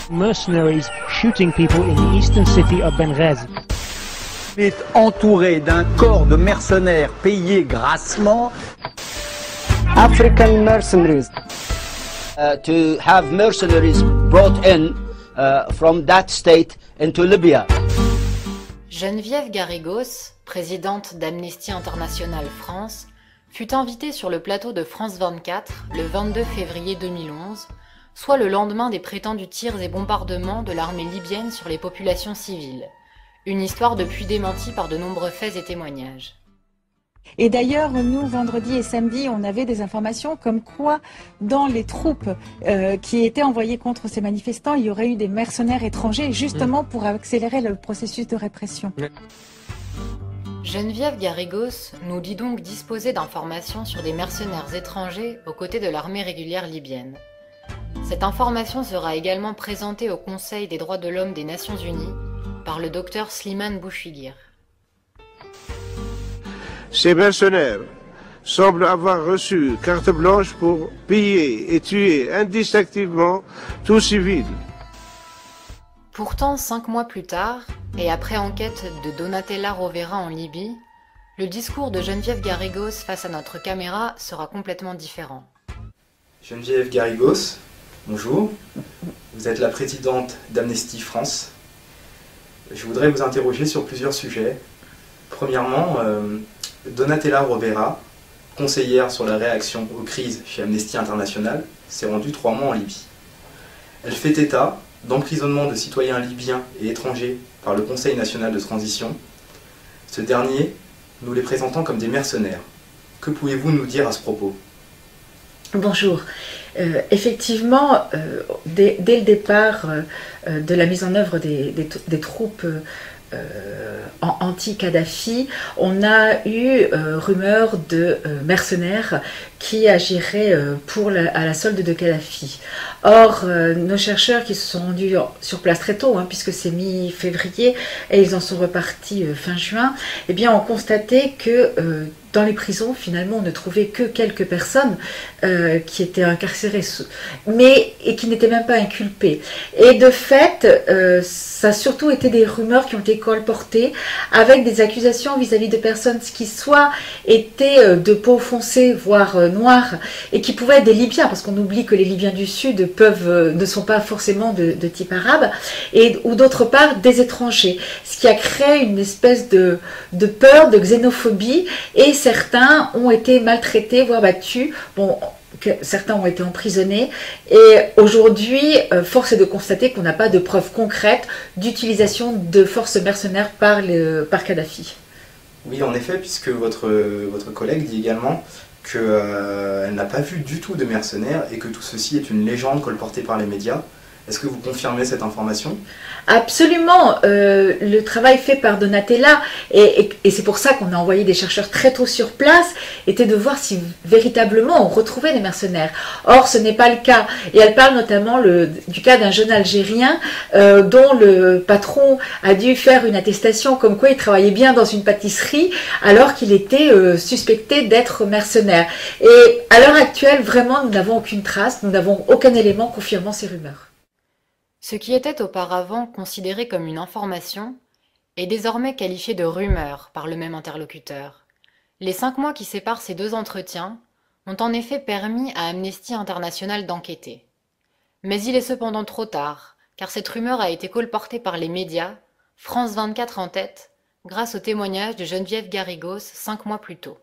Mercenaries shooting people in the eastern city of Benghazi. Il est entouré d'un corps de mercenaires payés grassement. African mercenaries. To have mercenaries brought in from that state into Libya. Geneviève Garrigos, présidente d'Amnesty International France, fut invitée sur le plateau de France 24 le 22 février 2011, soit le lendemain des prétendus tirs et bombardements de l'armée libyenne sur les populations civiles. Une histoire depuis démentie par de nombreux faits et témoignages. Et d'ailleurs, nous, vendredi et samedi, on avait des informations comme quoi, dans les troupes qui étaient envoyées contre ces manifestants, il y aurait eu des mercenaires étrangers, justement pour accélérer le processus de répression. Geneviève Garrigos nous dit donc disposer d'informations sur des mercenaires étrangers aux côtés de l'armée régulière libyenne. Cette information sera également présentée au Conseil des droits de l'homme des Nations Unies par le docteur Slimane Bouchiguir. Ces mercenaires semblent avoir reçu carte blanche pour piller et tuer indistinctement tout civil. Pourtant, 5 mois plus tard, et après enquête de Donatella Rovera en Libye, le discours de Geneviève Garrigos face à notre caméra sera complètement différent. Geneviève Garrigos, bonjour. Vous êtes la présidente d'Amnesty France. Je voudrais vous interroger sur plusieurs sujets. Premièrement, Donatella Rovera, conseillère sur la réaction aux crises chez Amnesty International, s'est rendue 3 mois en Libye. Elle fait état d'emprisonnement de citoyens libyens et étrangers par le Conseil national de transition. Ce dernier, nous les présentant comme des mercenaires. Que pouvez-vous nous dire à ce propos ? Bonjour. Effectivement, dès le départ de la mise en œuvre des troupes anti-Kadhafi, on a eu rumeur de mercenaires qui agiraient à la solde de Kadhafi. Or, nos chercheurs qui se sont rendus sur place très tôt, puisque c'est mi-février, et ils en sont repartis fin juin, eh bien, ont constaté que dans les prisons, finalement, on ne trouvait que quelques personnes qui étaient incarcérées, et qui n'étaient même pas inculpées. Et de fait, ça a surtout été des rumeurs qui ont été colportées avec des accusations vis-à-vis de personnes qui soit étaient de peau foncée, voire noire, et qui pouvaient être des Libyens, parce qu'on oublie que les Libyens du Sud ne sont pas forcément de type arabe, ou d'autre part des étrangers, ce qui a créé une espèce de peur, de xénophobie, et certains ont été maltraités, voire battus. Bon, certains ont été emprisonnés, et aujourd'hui, force est de constater qu'on n'a pas de preuves concrètes d'utilisation de forces mercenaires par Kadhafi. Oui, en effet, puisque votre collègue dit également qu'elle n'a pas vu du tout de mercenaires et que tout ceci est une légende colportée par les médias. Est-ce que vous confirmez cette information ? Absolument. Le travail fait par Donatella, et c'est pour ça qu'on a envoyé des chercheurs très tôt sur place, était de voir si véritablement on retrouvait des mercenaires. Or, ce n'est pas le cas. Et elle parle notamment du cas d'un jeune Algérien dont le patron a dû faire une attestation comme quoi il travaillait bien dans une pâtisserie alors qu'il était suspecté d'être mercenaire. Et à l'heure actuelle, vraiment, nous n'avons aucune trace, nous n'avons aucun élément confirmant ces rumeurs. Ce qui était auparavant considéré comme une information est désormais qualifié de rumeur par le même interlocuteur. Les 5 mois qui séparent ces deux entretiens ont en effet permis à Amnesty International d'enquêter. Mais il est cependant trop tard, car cette rumeur a été colportée par les médias, France 24 en tête, grâce au témoignage de Geneviève Garrigos 5 mois plus tôt.